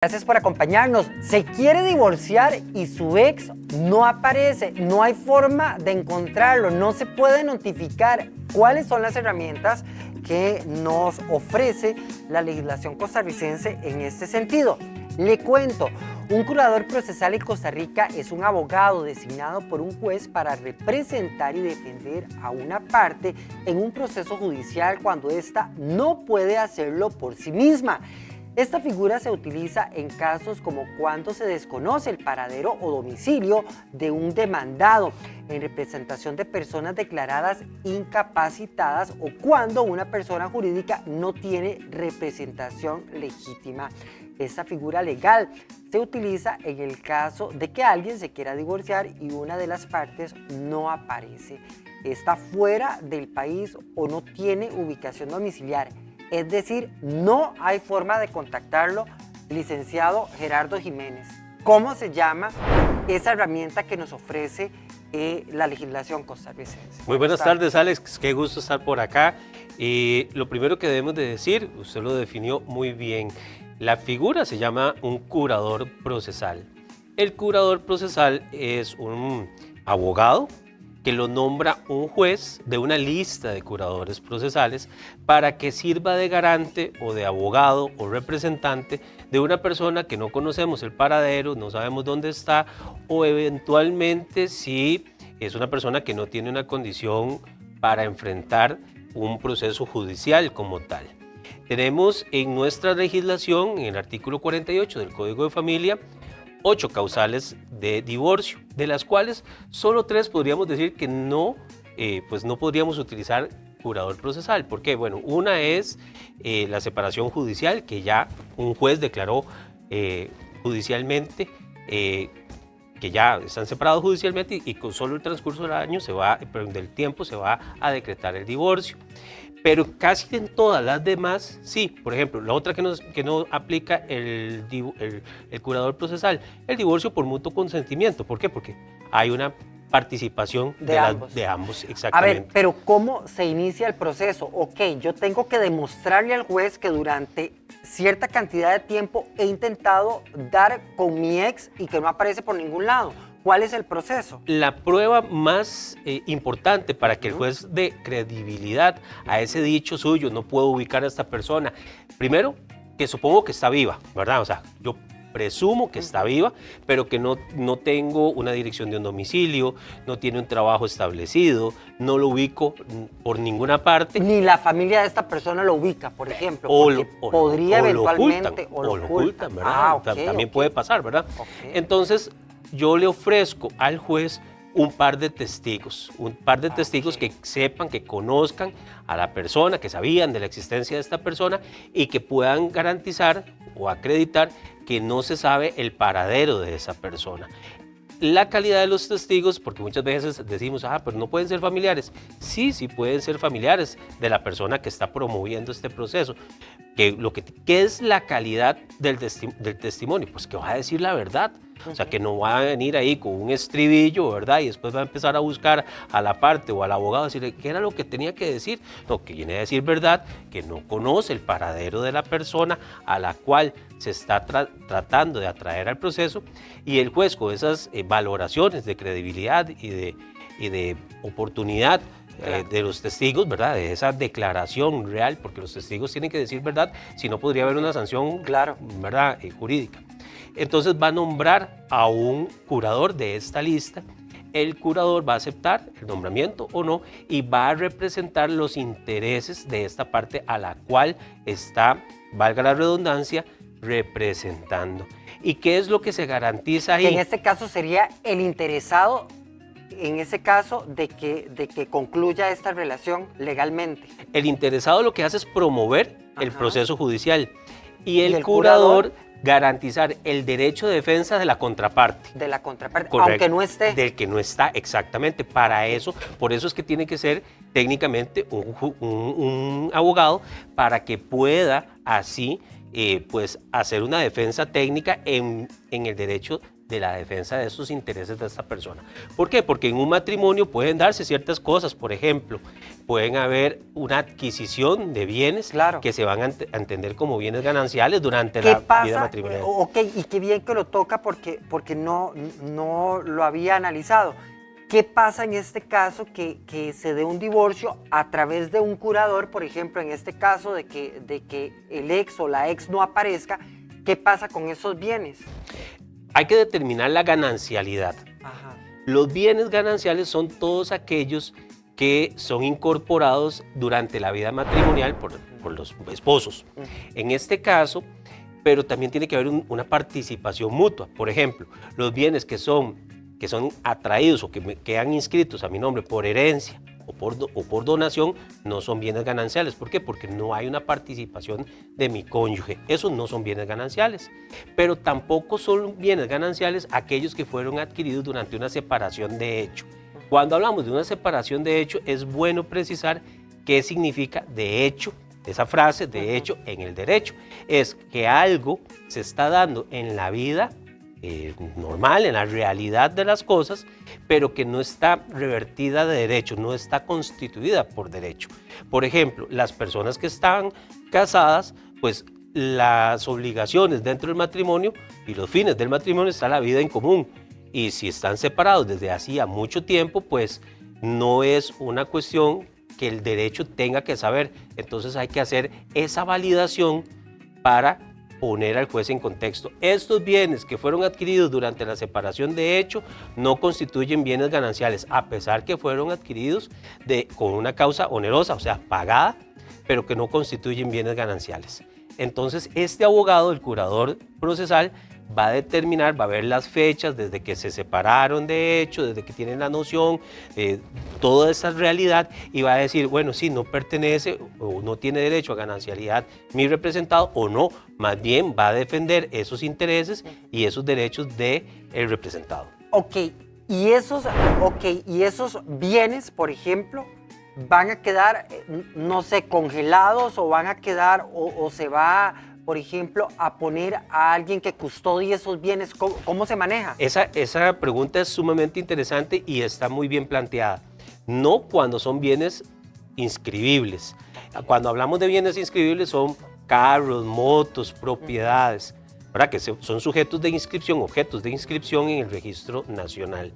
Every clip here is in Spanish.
Gracias por acompañarnos. Se quiere divorciar y su ex no aparece, no hay forma de encontrarlo, no se puede notificar. ¿Cuáles son las herramientas que nos ofrece la legislación costarricense en este sentido? Le cuento, un curador procesal en Costa Rica es un abogado designado por un juez para representar y defender a una parte en un proceso judicial cuando ésta no puede hacerlo por sí misma. Esta figura se utiliza en casos como cuando se desconoce el paradero o domicilio de un demandado, en representación de personas declaradas incapacitadas o cuando una persona jurídica no tiene representación legítima. Esta figura legal se utiliza en el caso de que alguien se quiera divorciar y una de las partes no aparece, está fuera del país o no tiene ubicación domiciliar. Es decir, no hay forma de contactarlo, licenciado Gerardo Jiménez. ¿Cómo se llama esa herramienta que nos ofrece la legislación costarricense? Muy buenas tardes, Alex. Qué gusto estar por acá. Lo primero que debemos de decir, usted lo definió muy bien. La figura se llama un curador procesal. El curador procesal es un abogado que lo nombra un juez de una lista de curadores procesales para que sirva de garante o de abogado o representante de una persona que no conocemos el paradero, no sabemos dónde está, o eventualmente si es una persona que no tiene una condición para enfrentar un proceso judicial como tal. Tenemos en nuestra legislación, en el artículo 48 del Código de Familia, 8 causales de divorcio, de las cuales solo 3 podríamos decir que no, pues no podríamos utilizar curador procesal. ¿Por qué? Bueno, una es la separación judicial, que ya un juez declaró judicialmente que ya están separados judicialmente y con solo el transcurso del tiempo se va a decretar el divorcio. Pero casi en todas las demás, sí. Por ejemplo, la otra que no aplica el curador procesal, el divorcio por mutuo consentimiento. ¿Por qué? Porque hay una participación de ambos, exactamente. A ver, pero ¿cómo se inicia el proceso? Ok, yo tengo que demostrarle al juez que durante cierta cantidad de tiempo he intentado dar con mi ex y que no aparece por ningún lado. ¿Cuál es el proceso? La prueba más importante para que el juez dé credibilidad a ese dicho suyo, no puedo ubicar a esta persona, primero, que supongo que está viva, ¿verdad? O sea, yo presumo que está viva, pero que no tengo una dirección de un domicilio, no tiene un trabajo establecido, no lo ubico por ninguna parte. Ni la familia de esta persona lo ubica, por ejemplo. Podría eventualmente... O lo ocultan, ¿verdad? También puede pasar, ¿verdad? Entonces, yo le ofrezco al juez un par de testigos, que sepan, que conozcan a la persona, que sabían de la existencia de esta persona y que puedan garantizar o acreditar que no se sabe el paradero de esa persona. La calidad de los testigos, porque muchas veces decimos, pero no pueden ser familiares. Sí, sí pueden ser familiares de la persona que está promoviendo este proceso. ¿Qué es la calidad del testimonio? Pues que va a decir la verdad. O sea, que no va a venir ahí con un estribillo, ¿verdad? Y después va a empezar a buscar a la parte o al abogado, decirle qué era lo que tenía que decir. No, que viene a decir verdad, que no conoce el paradero de la persona a la cual se está tratando de atraer al proceso, y el juez con esas valoraciones de credibilidad y de oportunidad de los testigos, ¿verdad? De esa declaración real, porque los testigos tienen que decir verdad, si no podría haber una sanción, ¿verdad? Jurídica. Entonces va a nombrar a un curador de esta lista. El curador va a aceptar el nombramiento o no y va a representar los intereses de esta parte a la cual está, valga la redundancia, representando. ¿Y qué es lo que se garantiza ahí? Que en este caso sería el interesado, en ese caso, de que concluya esta relación legalmente. El interesado lo que hace es promover el proceso judicial y el curador garantizar el derecho de defensa de la contraparte. De la contraparte, correcto, aunque no esté. Del que no está, exactamente. Para eso, por eso es que tiene que ser técnicamente un abogado para que pueda así pues hacer una defensa técnica en el derecho de la defensa de esos intereses de esta persona. ¿Por qué? Porque en un matrimonio pueden darse ciertas cosas, por ejemplo, pueden haber una adquisición de bienes que se van a entender como bienes gananciales durante la vida matrimonial. Ok, y qué bien que lo toca porque no lo había analizado. ¿Qué pasa en este caso que se dé un divorcio a través de un curador, por ejemplo, en este caso de que el ex o la ex no aparezca? ¿Qué pasa con esos bienes? Hay que determinar la ganancialidad. Ajá. Los bienes gananciales son todos aquellos que son incorporados durante la vida matrimonial por los esposos. En este caso, pero también tiene que haber una participación mutua. Por ejemplo, los bienes que son atraídos o que quedan inscritos a mi nombre por herencia o por donación, no son bienes gananciales. ¿Por qué? Porque no hay una participación de mi cónyuge. Esos no son bienes gananciales. Pero tampoco son bienes gananciales aquellos que fueron adquiridos durante una separación de hecho. Cuando hablamos de una separación de hecho, es bueno precisar qué significa de hecho. Esa frase, de hecho, en el derecho, es que algo se está dando en la vida normal, en la realidad de las cosas, pero que no está revertida de derecho, no está constituida por derecho. Por ejemplo, las personas que están casadas, pues las obligaciones dentro del matrimonio y los fines del matrimonio está la vida en común. Y si están separados desde hacía mucho tiempo, pues no es una cuestión que el derecho tenga que saber. Entonces hay que hacer esa validación para poner al juez en contexto. Estos bienes que fueron adquiridos durante la separación de hecho no constituyen bienes gananciales, a pesar que fueron adquiridos con una causa onerosa, o sea, pagada, pero que no constituyen bienes gananciales. Entonces, este abogado, el curador procesal, va a determinar, va a ver las fechas desde que se separaron de hecho, desde que tienen la noción, toda esa realidad, y va a decir, bueno, sí, no pertenece o no tiene derecho a ganancialidad mi representado, o no, más bien va a defender esos intereses y esos derechos del representado. Ok, y esos bienes, por ejemplo, van a quedar, no sé, congelados, o van a quedar, o se va, por ejemplo, a poner a alguien que custodie esos bienes. ¿Cómo se maneja? Esa pregunta es sumamente interesante y está muy bien planteada. No cuando son bienes inscribibles. Cuando hablamos de bienes inscribibles son carros, motos, propiedades, ¿verdad? Que son sujetos de inscripción, objetos de inscripción en el registro nacional.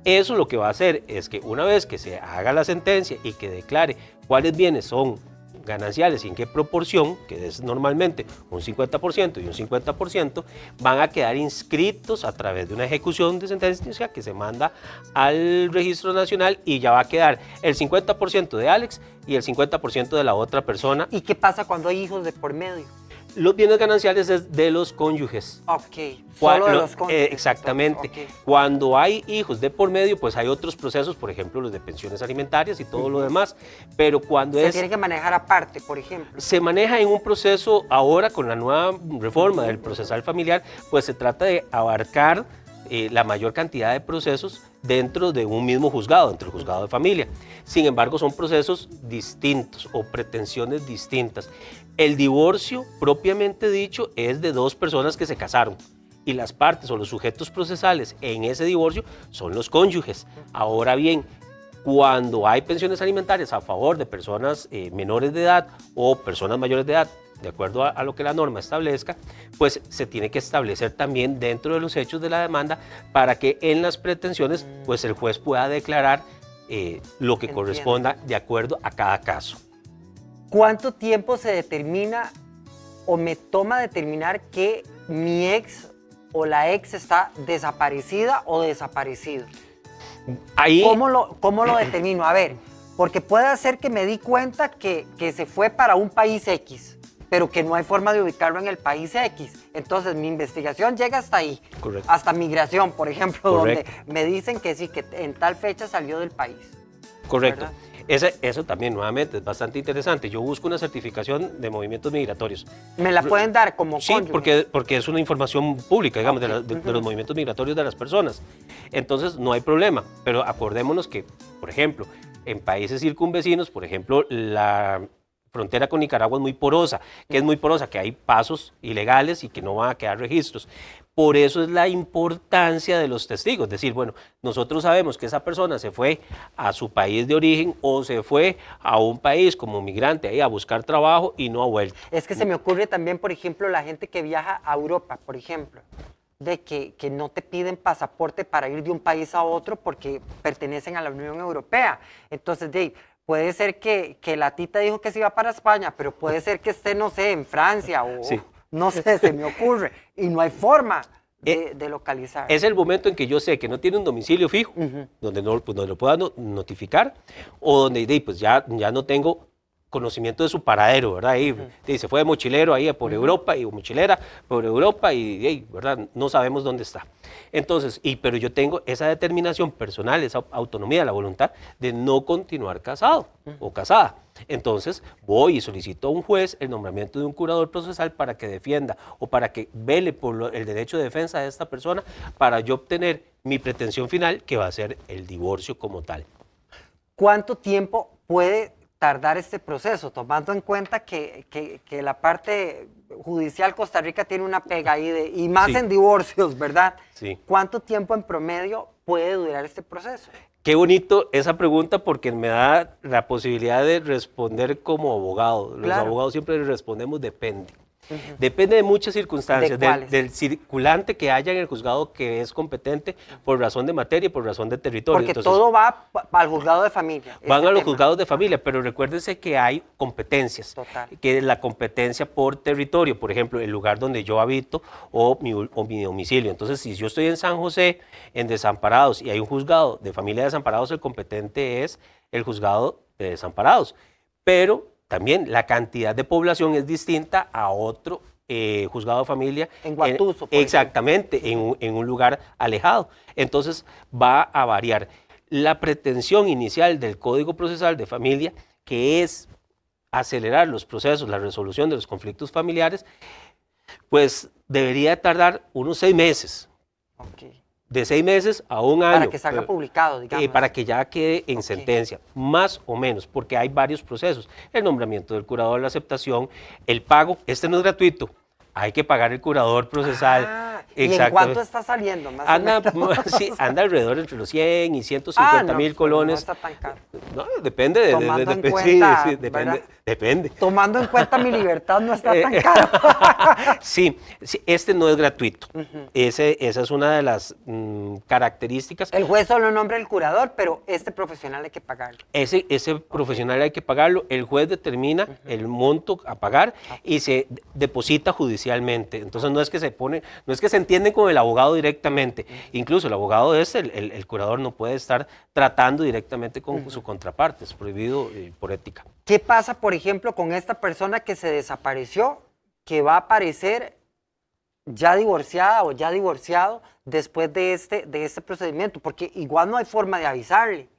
Eso lo que va a hacer es que una vez que se haga la sentencia y que declare cuáles bienes son gananciales y en qué proporción, que es normalmente un 50% y un 50%, van a quedar inscritos a través de una ejecución de sentencia que se manda al registro nacional, y ya va a quedar el 50% de Alex y el 50% de la otra persona. ¿Y qué pasa cuando hay hijos de por medio? Los bienes gananciales es de los cónyuges. Ok, solo de los cónyuges. Exactamente. Okay. Cuando hay hijos de por medio, pues hay otros procesos, por ejemplo, los de pensiones alimentarias y todo lo demás. Pero cuando se tiene que manejar aparte, por ejemplo. Se maneja en un proceso ahora con la nueva reforma del procesal familiar, pues se trata de abarcar la mayor cantidad de procesos dentro de un mismo juzgado, dentro del juzgado de familia. Sin embargo, son procesos distintos o pretensiones distintas. El divorcio, propiamente dicho, es de dos personas que se casaron, y las partes o los sujetos procesales en ese divorcio son los cónyuges. Ahora bien, cuando hay pensiones alimentarias a favor de personas menores de edad o personas mayores de edad, de acuerdo a lo que la norma establezca, pues se tiene que establecer también dentro de los hechos de la demanda para que en las pretensiones pues el juez pueda declarar lo que corresponda de acuerdo a cada caso. ¿Cuánto tiempo se determina o me toma determinar que mi ex o la ex está desaparecida o desaparecido? Ahí... ¿Cómo lo determino? A ver, porque puede ser que me di cuenta que se fue para un país X, pero que no hay forma de ubicarlo en el país X. Entonces mi investigación llega hasta ahí. Correcto. Hasta migración, por ejemplo, Correcto. Donde me dicen que sí, que en tal fecha salió del país. Correcto. Eso también, nuevamente, es bastante interesante. Yo busco una certificación de movimientos migratorios. ¿Me la pueden dar como cónyuge? Sí, porque es una información pública, digamos, de los movimientos migratorios de las personas. Entonces, no hay problema. Pero acordémonos que, por ejemplo, en países circunvecinos, por ejemplo, la frontera con Nicaragua es muy porosa. ¿Qué es muy porosa? Que hay pasos ilegales y que no van a quedar registros. Por eso es la importancia de los testigos. Es decir, bueno, nosotros sabemos que esa persona se fue a su país de origen o se fue a un país como migrante ahí a buscar trabajo y no ha vuelto. Es que se me ocurre también, por ejemplo, la gente que viaja a Europa, por ejemplo, de que no te piden pasaporte para ir de un país a otro porque pertenecen a la Unión Europea. Entonces, Dave, puede ser que la tita dijo que se iba para España, pero puede ser que esté, no sé, en Francia o Sí. no sé, se me ocurre. Y no hay forma de localizar. Es el momento en que yo sé que no tiene un domicilio fijo, donde no pues, donde lo pueda notificar, o donde pues, ya no tengo conocimiento de su paradero, ¿verdad? Y se fue de mochilero ahí por Europa, y mochilera por Europa, y ¿verdad? No sabemos dónde está. Entonces, pero yo tengo esa determinación personal, esa autonomía, la voluntad de no continuar casado o casada. Entonces, voy y solicito a un juez el nombramiento de un curador procesal para que defienda o para que vele por el derecho de defensa de esta persona para yo obtener mi pretensión final, que va a ser el divorcio como tal. ¿Cuánto tiempo puede tardar este proceso, tomando en cuenta que la parte judicial Costa Rica tiene una pega ahí, y más Sí. en divorcios, ¿verdad? Sí. ¿Cuánto tiempo en promedio puede durar este proceso? Qué bonito esa pregunta porque me da la posibilidad de responder como abogado. Los Claro. abogados siempre respondemos depende. Depende de muchas circunstancias, ¿De cuáles? del circulante que haya en el juzgado que es competente por razón de materia y por razón de territorio. Porque Entonces, todo va al juzgado de familia. van este a los tema. juzgados de familia, pero recuérdense que hay competencias, Total. que es la competencia por territorio, por ejemplo, el lugar donde yo habito o mi domicilio. Entonces, si yo estoy en San José, en Desamparados, y hay un juzgado de familia de desamparados, el competente es el juzgado de desamparados. Pero también la cantidad de población es distinta a otro juzgado de familia. En Guatuso, por exactamente, en un lugar alejado. Entonces, va a variar. La pretensión inicial del Código Procesal de Familia, que es acelerar los procesos, la resolución de los conflictos familiares, pues debería tardar unos 6 meses. Ok. De 6 meses a un año. Para que salga publicado, digamos. Para que ya quede en sentencia, más o menos, porque hay varios procesos. El nombramiento del curador, la aceptación, el pago. Este no es gratuito. Hay que pagar el curador procesal. ¿Y en cuánto está saliendo? Más anda, o menos? sí, anda alrededor entre los 100 y 150,000 colones. No está tan caro. No, depende. Tomando en cuenta, sí, depende, depende. Tomando en cuenta mi libertad, no está tan caro. Sí, este no es gratuito. Esa es una de las características. El juez solo nombra el curador, pero este profesional hay que pagarlo. Ese profesional hay que pagarlo. El juez determina el monto a pagar y se deposita judicialmente. Entonces no es que se entienden con el abogado directamente. Incluso el abogado el curador no puede estar tratando directamente con su contraparte. Es prohibido por ética. ¿Qué pasa, por ejemplo, con esta persona que se desapareció, que va a aparecer ya divorciada o ya divorciado después de este procedimiento? Porque igual no hay forma de avisarle.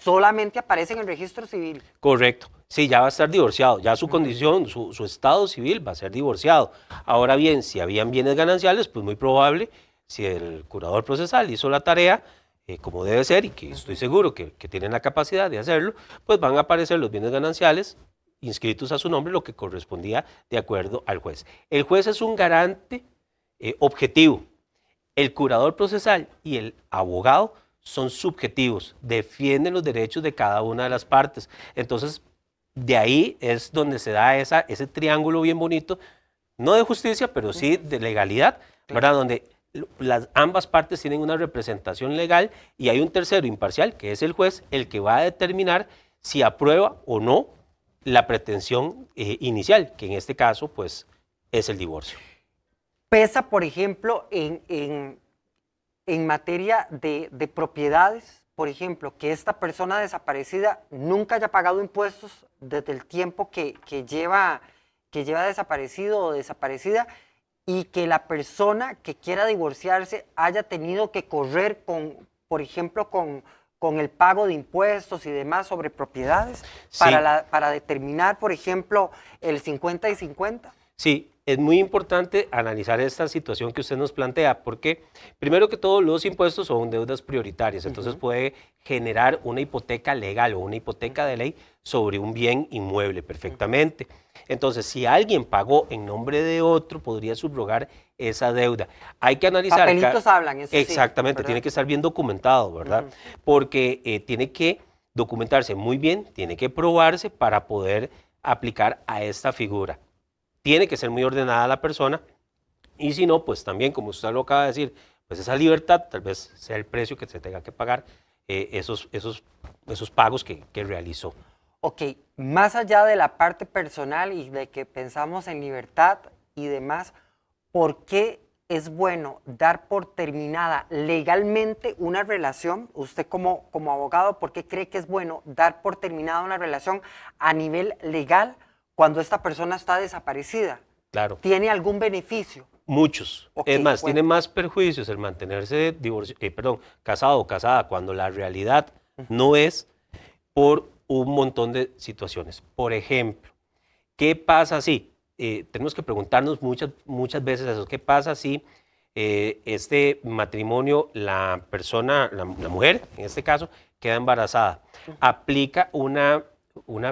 Solamente aparece en el registro civil. Correcto. Sí, ya va a estar divorciado. Ya su condición, su estado civil va a ser divorciado. Ahora bien, si habían bienes gananciales, pues muy probable, si el curador procesal hizo la tarea como debe ser, y que estoy seguro que tienen la capacidad de hacerlo, pues van a aparecer los bienes gananciales inscritos a su nombre, lo que correspondía de acuerdo al juez. El juez es un garante objetivo. El curador procesal y el abogado son subjetivos, defienden los derechos de cada una de las partes. Entonces, de ahí es donde se da ese triángulo bien bonito, no de justicia, pero sí de legalidad, ¿verdad? Donde ambas partes tienen una representación legal y hay un tercero imparcial, que es el juez, el que va a determinar si aprueba o no la pretensión inicial, que en este caso, pues, es el divorcio. Pesa, por ejemplo, en materia de propiedades, por ejemplo, que esta persona desaparecida nunca haya pagado impuestos desde el tiempo que lleva desaparecido o desaparecida, y que la persona que quiera divorciarse haya tenido que correr por ejemplo, con el pago de impuestos y demás sobre propiedades, Sí. para determinar, por ejemplo, el 50 y 50. Sí, es muy importante analizar esta situación que usted nos plantea, porque primero que todo los impuestos son deudas prioritarias, entonces puede generar una hipoteca legal o una hipoteca de ley sobre un bien inmueble perfectamente. Entonces, si alguien pagó en nombre de otro, podría subrogar esa deuda. Hay que analizar... Papelitos hablan, eso exactamente, sí, tiene que estar bien documentado, ¿verdad? Porque tiene que documentarse muy bien, tiene que probarse para poder aplicar a esta figura. Tiene que ser muy ordenada la persona y si no, pues también, como usted lo acaba de decir, pues esa libertad tal vez sea el precio que se tenga que pagar esos pagos que realizó. Ok, más allá de la parte personal y de que pensamos en libertad y demás, ¿por qué es bueno dar por terminada legalmente una relación? Usted como abogado, ¿por qué cree que es bueno dar por terminada una relación a nivel legal cuando esta persona está desaparecida? Claro. ¿Tiene algún beneficio? Muchos. Okay, es más, tiene más perjuicios el mantenerse casado o casada cuando la realidad no es por un montón de situaciones. Por ejemplo, ¿qué pasa si? Tenemos que preguntarnos muchas veces eso. ¿Qué pasa si este matrimonio, la persona, la mujer, en este caso, queda embarazada? Aplica una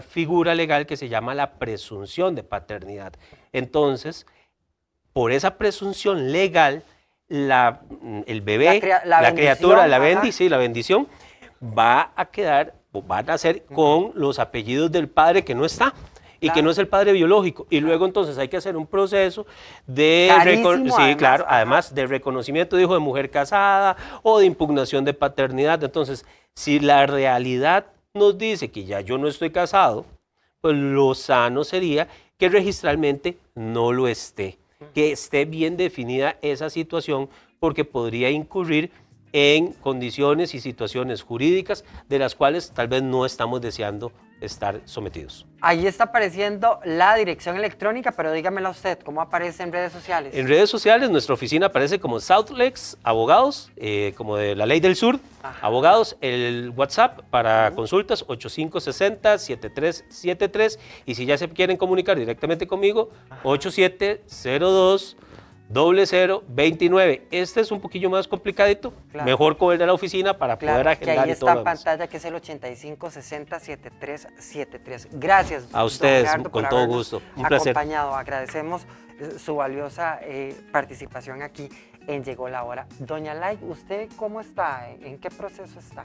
figura legal que se llama la presunción de paternidad. Entonces, por esa presunción legal, el bebé, la criatura, la bendición, va a nacer con los apellidos del padre que no está y que no es el padre biológico. Y luego entonces hay que hacer un proceso de, además de reconocimiento de hijo de mujer casada o de impugnación de paternidad. Entonces, si la realidad nos dice que ya yo no estoy casado, pues lo sano sería que registralmente no lo esté, que esté bien definida esa situación, porque podría incurrir en condiciones y situaciones jurídicas de las cuales tal vez no estamos deseando estar sometidos. Ahí está apareciendo la dirección electrónica, pero dígamela usted, ¿cómo aparece en redes sociales? En redes sociales nuestra oficina aparece como Southlex Abogados, como de la Ley del Sur, Abogados. El WhatsApp para consultas 8560-7373 y si ya se quieren comunicar directamente conmigo, 8702-0029. Este es un poquillo más complicadito, mejor con el de la oficina para poder agendar. Que ahí está en pantalla, que es el 8560-7373. Gracias. A ustedes, con todo gusto. Un placer. Acompañado. Agradecemos su valiosa participación aquí en Llegó la Hora. Doña Lai, ¿usted cómo está? ¿En qué proceso está?